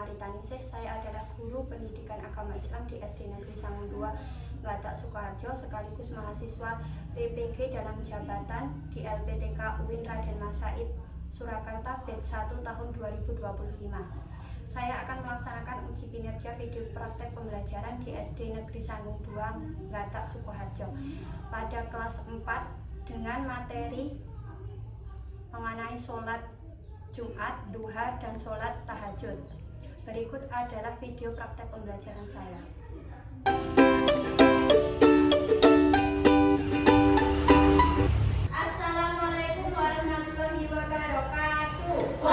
Maritaningsih. Saya adalah guru pendidikan agama Islam di SD Negeri Sangun 2 Nglatak Sukoharjo, sekaligus mahasiswa PPG dalam jabatan di LPTK UIN Raden Mas Said Surakarta batch 1 tahun 2025. Saya akan melaksanakan uji kinerja video praktek pembelajaran di SD Negeri Sangun 2 Nglatak Sukoharjo pada kelas 4 dengan materi mengenai sholat Jumat, duha, dan sholat tahajud. Berikut adalah video praktek pembelajaran saya. Assalamualaikum warahmatullahi wabarakatuh.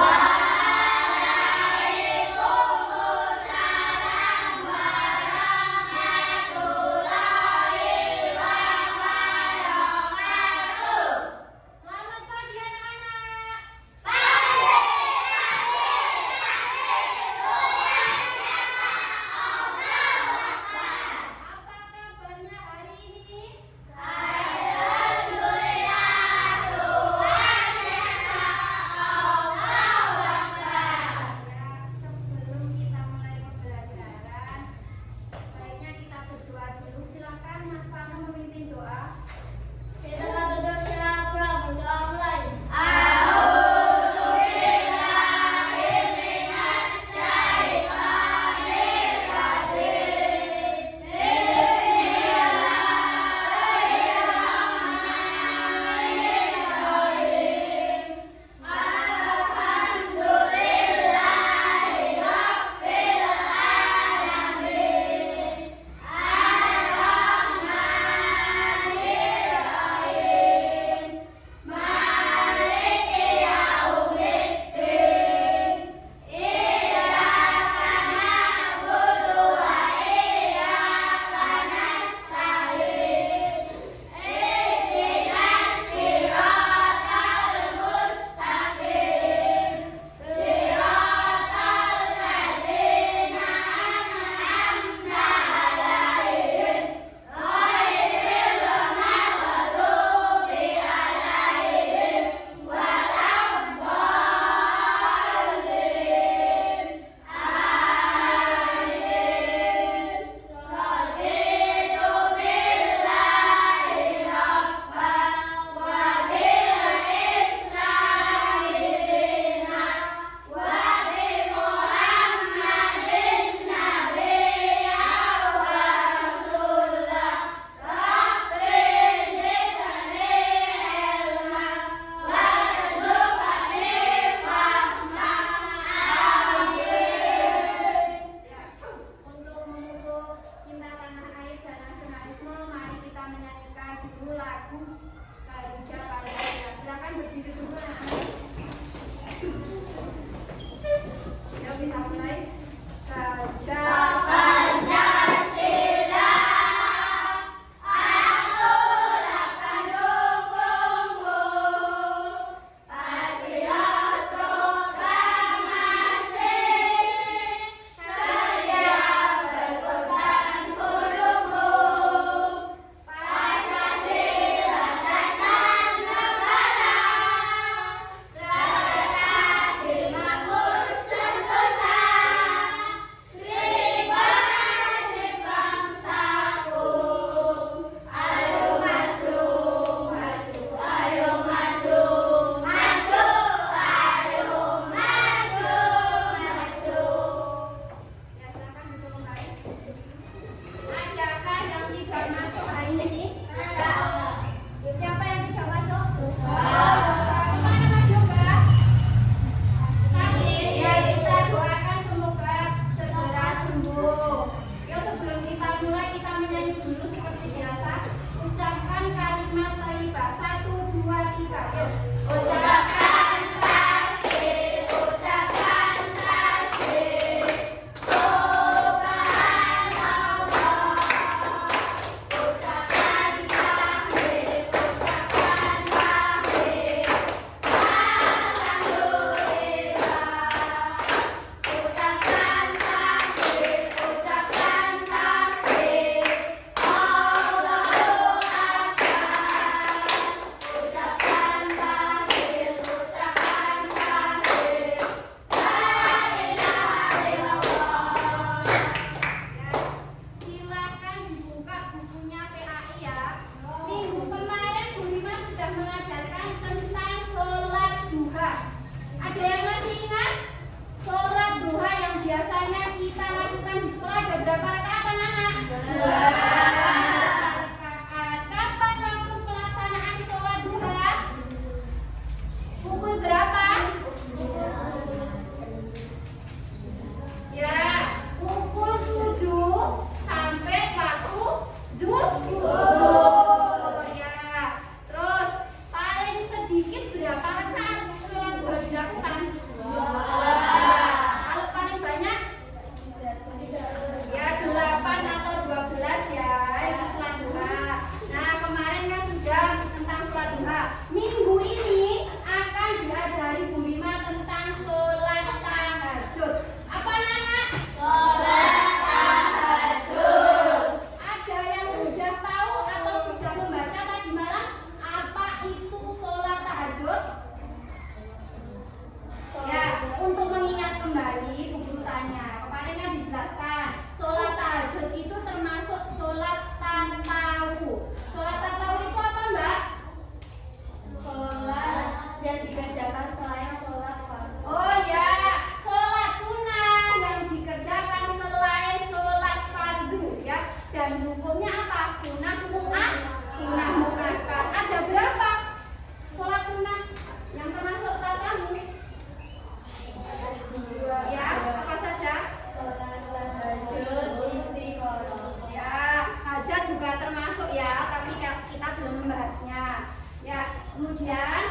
Kemudian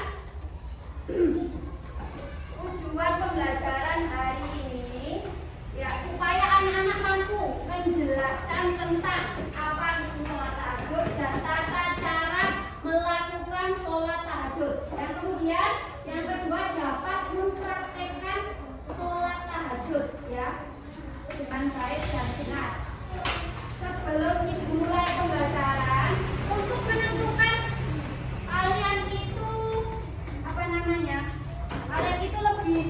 tujuan pembelajaran hari ini ya supaya anak-anak mampu menjelaskan tentang apa itu sholat tahajud dan tata cara melakukan sholat tahajud. Dan kemudian yang kedua dapat mempraktekkan sholat tahajud ya dengan baik dan benar. Sebelum dimulai pembelajaran, untuk menentukan kalian itu kalian itu lebih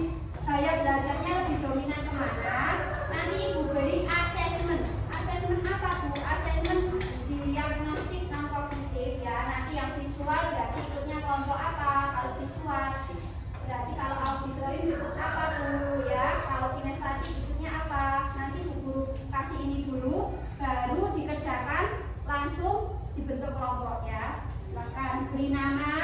daya belajarnya lebih dominan kemana, nanti ibu beri asesmen. Asesmen apa bu? Asesmen diagnostik non kognitif ya. Nanti yang visual berarti ikutnya kelompok apa? Kalau visual berarti kalau auditorium ikut apa bu ya? Kalau kinestetik ikutnya apa? Nanti bu guru kasih ini dulu, baru dikerjakan langsung dibentuk kelompok ya. Silakan beri nama.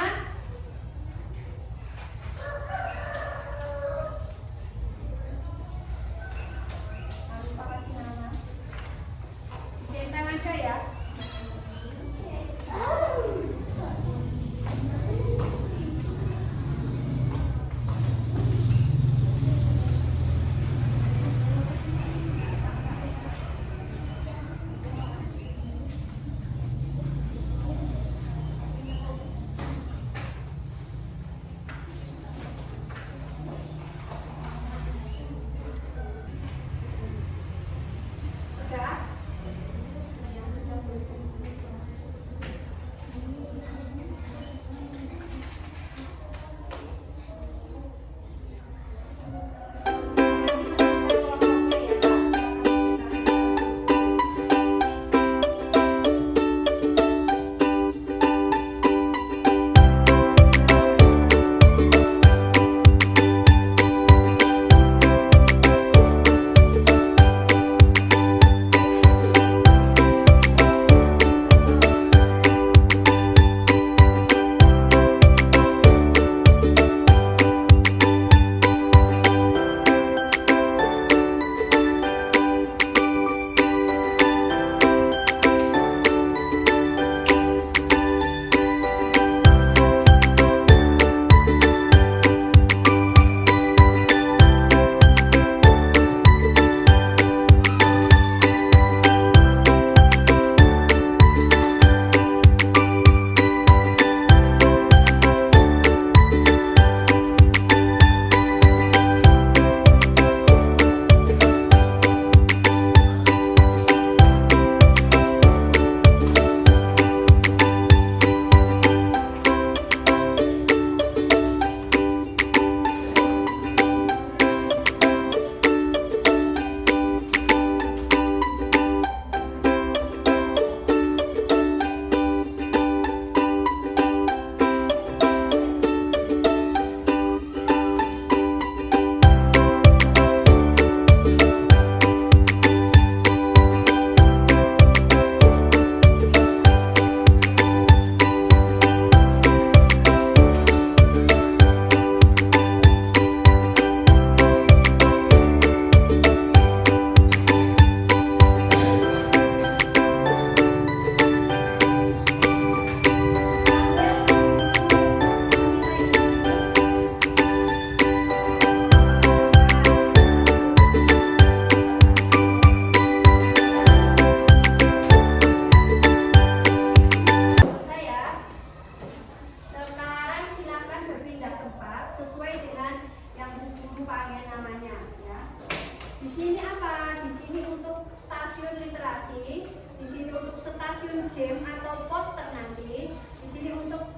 gem atau poster nanti. Di sini untuk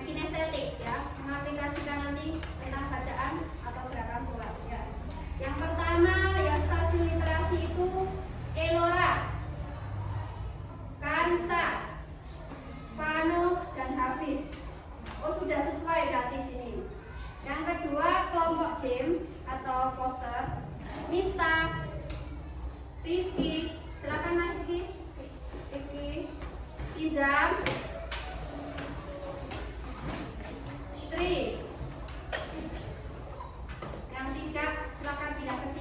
kinestetik ya, mengaplikasikan nanti peta bacaan atau gerakan sholat ya. Yang pertama ya, stasiun literasi itu Elora, Kansa, Vano, dan Hafiz. Oh, sudah sesuai berarti sini. Yang kedua kelompok gem atau poster Miftah, Rifki, silakan Mas Rifki, Izam, Tri. Yang tiga silakan pindah ke sini.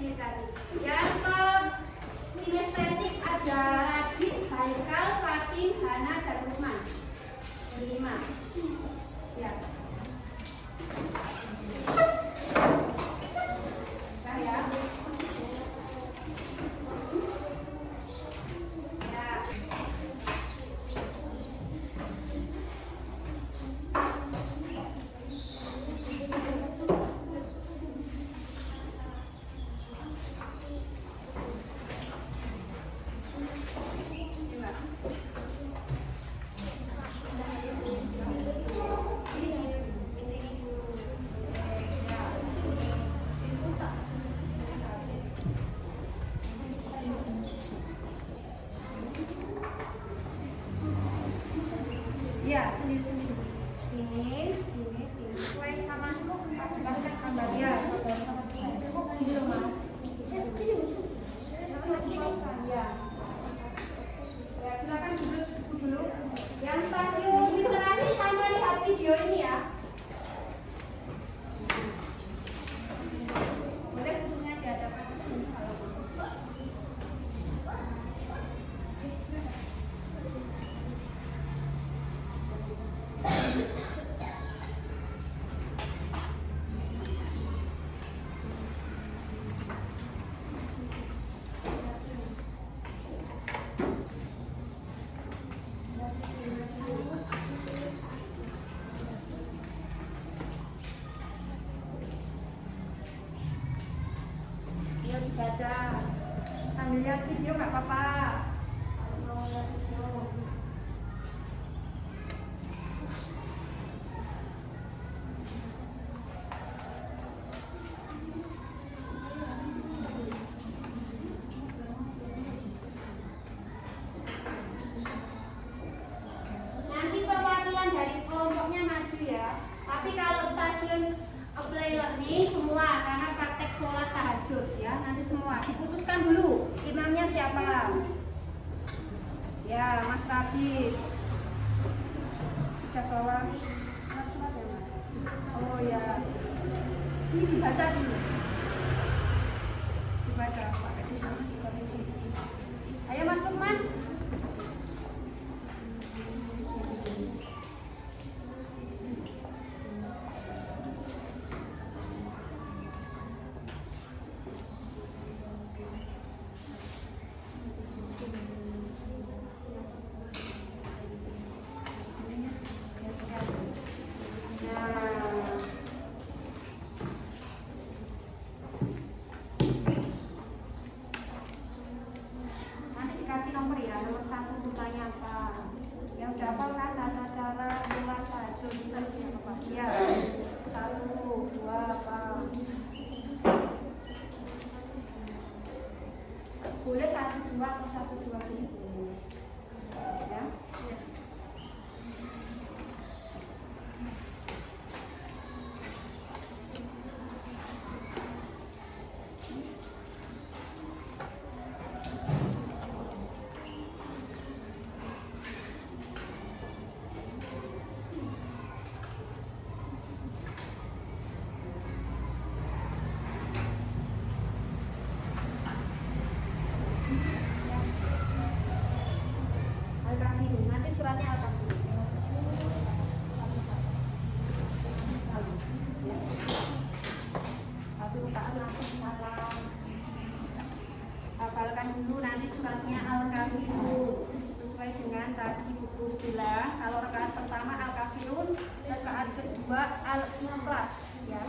lihat video nggak apa-apa. Mau lihat video. Nanti perwakilan dari kelompoknya maju ya. Tapi kalau stasiun apply learning semua karena praktek sholat tahajud ya. Nanti semua diputuskan dulu imamnya siapa. Ya, Mas Radit sudah bawa surat ya, Mas? Oh ya, ini dibaca dulu. Dibaca pakai tulisan juga ini. Ayo Mas Lukman. Boleh 1, 2 atau 1, 2 ini boleh. Ya. Nanti suratnya apa? Hafalkan dulu nanti suratnya Al-Kafirun sesuai dengan tadi buku bilang. Kalau rakaat pertama Al-Kafirun, rakaat kedua Al-Ikhlas ya.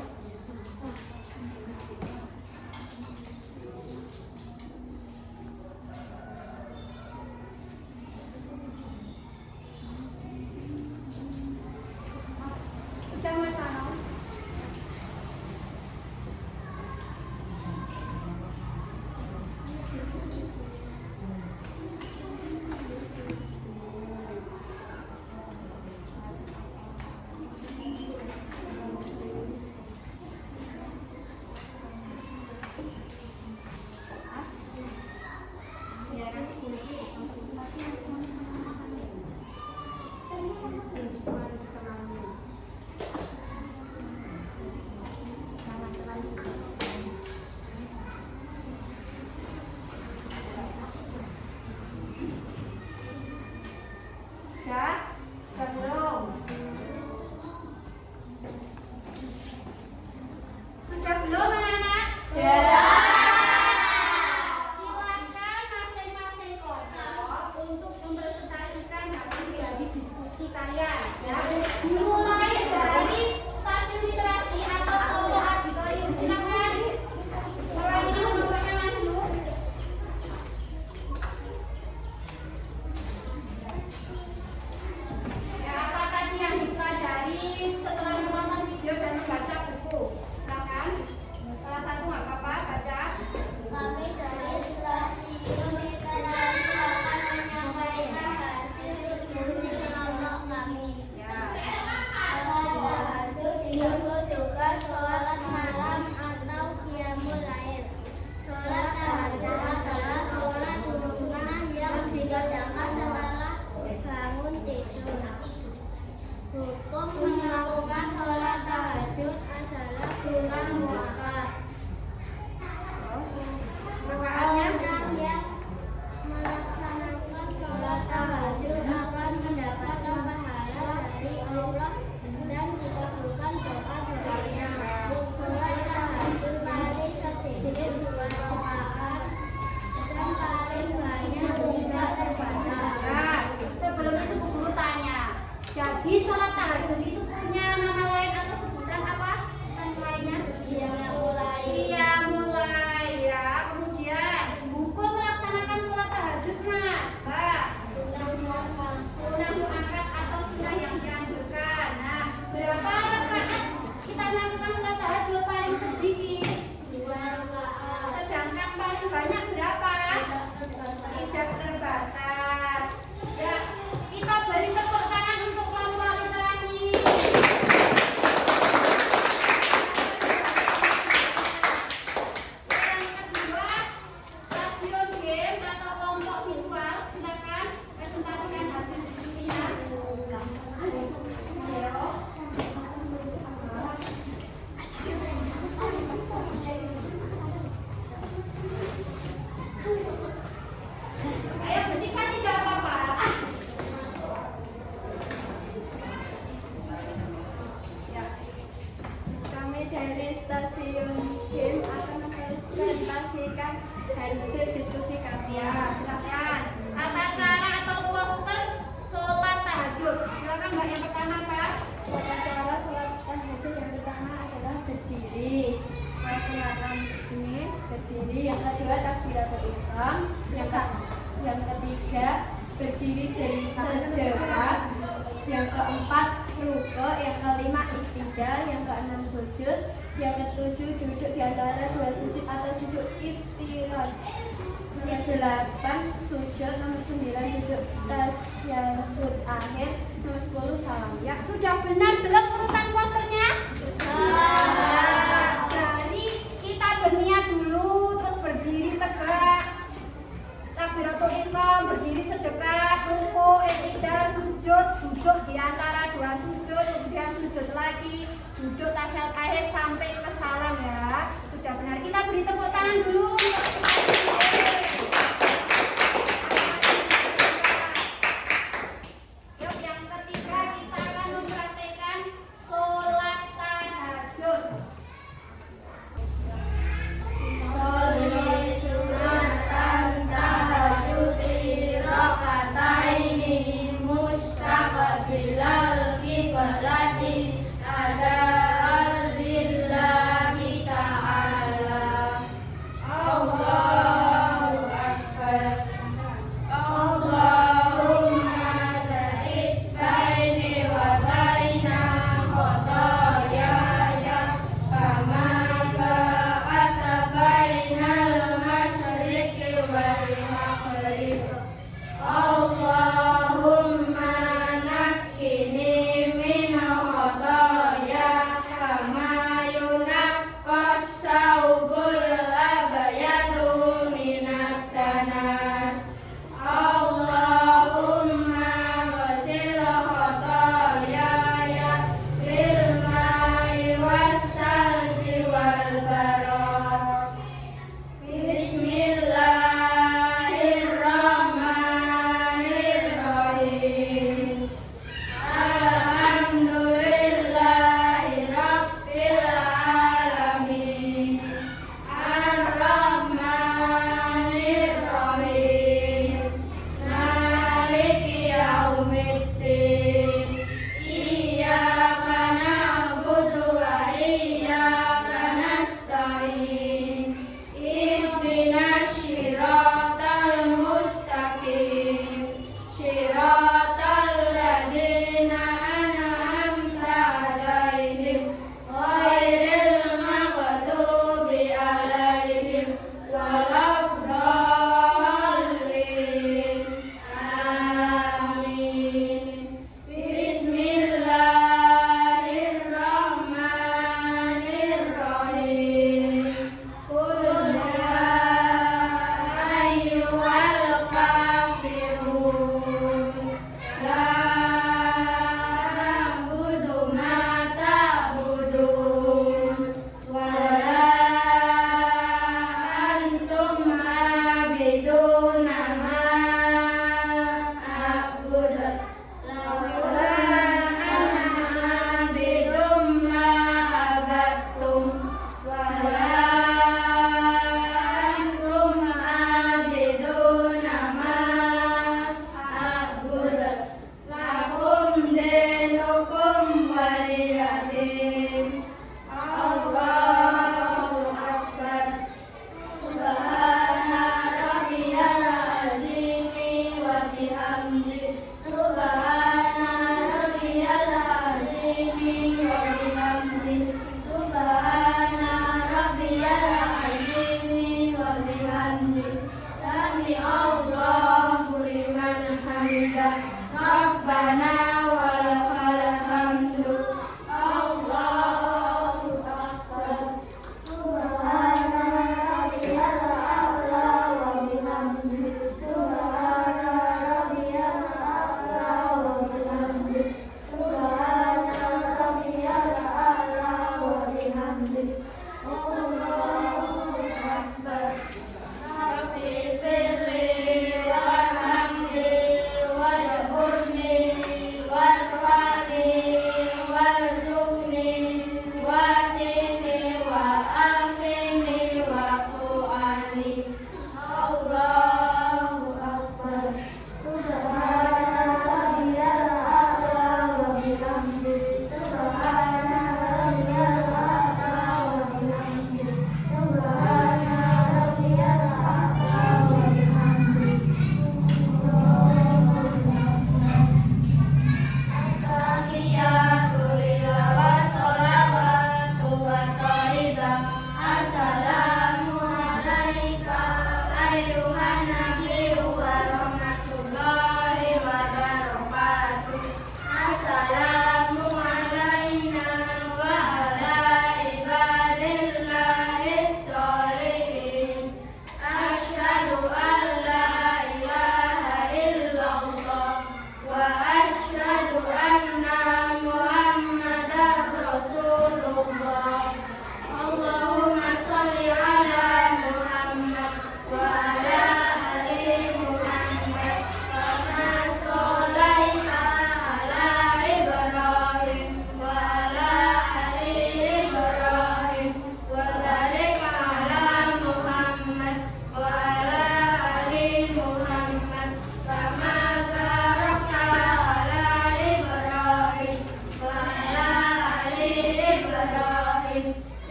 stasiun game akan mempresentasikan hasil diskusi kami. Ya, silakan. Tata cara atau poster sholat tahajud. Silakan Mbak yang pertama Pak. Tata cara sholat tahajud yang pertama adalah berdiri. Ini berdiri. Yang kedua takbiratul ihram. Yang ketiga berdiri dari sedekat. Yang keempat rukuk. Yang kelima iktidal. Yang keenam sujud. Yang ketujuh duduk di antara dua sujud atau duduk iftirosh. Yang delapan sujud. Nomor 9 duduk tasyahud akhir. Nomor 10 salam. Ya, sudah benar belum urutan posternya? Jadi kita berniat dulu, terus berdiri tegak. Takbiratul ihram, berdiri sedekah, rukuk, iktidal, sujud, duduk di antara dua sujud, kemudian sujud lagi, duduk tasyahud akhir sampai ke salam ya. Sudah benar. Kita beri tepuk tangan dulu. Yuk, yang ketiga kita akan mempraktekkan sholat tahajud. Sholli sunatan tahajudi rakataini mustaqbilal qiblati adaan lillahi ta'ala. Allah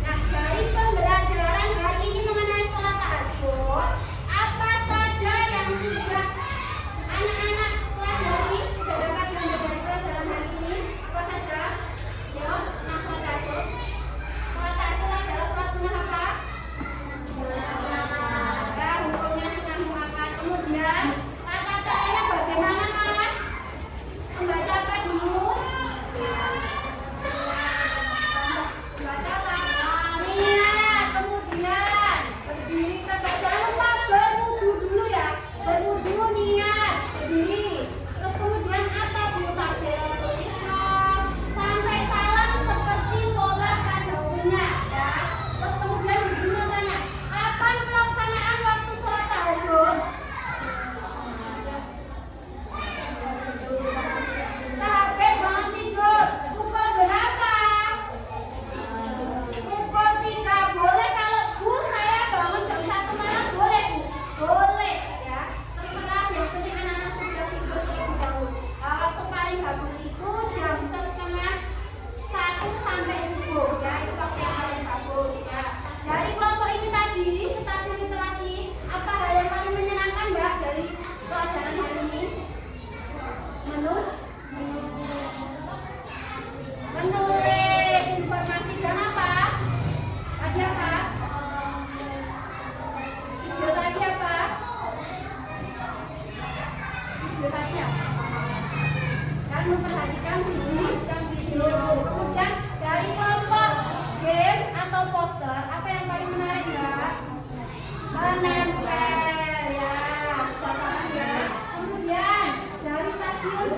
Nah, dari pembelajaran hari ini mengenai sholat tahajud, apa saja yang sudah anak-anak pelajari, sudah dapat mempelajari pelajaran hari ini? Apa saja? Yo, nah sholat tahajud. Sholat tahajud adalah sholat sunnah apa? Ya, hukumnya sunnah muakkad. Kemudian tata caranya bagaimana, Mas? Membaca apa dulu? Baca apa? Niat, kemudian berdiri tegak, jangan lupa berwudu dulu ya. Berwudu, niat, berdiri. Terus kemudian apa bu? Takbiratul ihram sampai salam seperti sholat pada umumnya ya. Terus kemudian ibu tanya, kapan pelaksanaan waktu sholat tahajud? Sampai jangan tidur. Pukul berapa? Pukul 3 boleh. Kalau bu saya bangun jam 1 malam boleh bu? Boleh ya. Terserah, yang penting anak-anak sudah tidur terlebih dahulu. Nah, waktu paling bagus itu jam 12:30 sampai subuh ya. Itu waktu yang paling bagus ya. Dari kelompok ini tadi, stasiun literasi, apa hal yang paling menyenangkan mbak dari pelajaran hari ini? Menulis informasi dan apa? Tadi apa? Video tadi apa? Video tadi apa? Dan memperhatikan video. Kemudian dari kelompok game atau poster, apa yang paling menarik mbak? Menempel ya, sudah paham ya. Kemudian dari stasiun